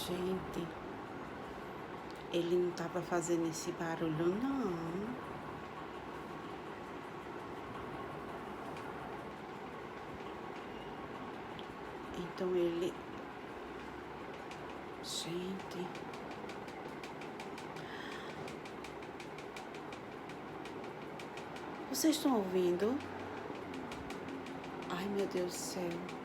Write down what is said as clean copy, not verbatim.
Gente, ele não tava fazendo esse barulho, não. Então ele... Gente... Vocês estão ouvindo? Ai, meu Deus do céu.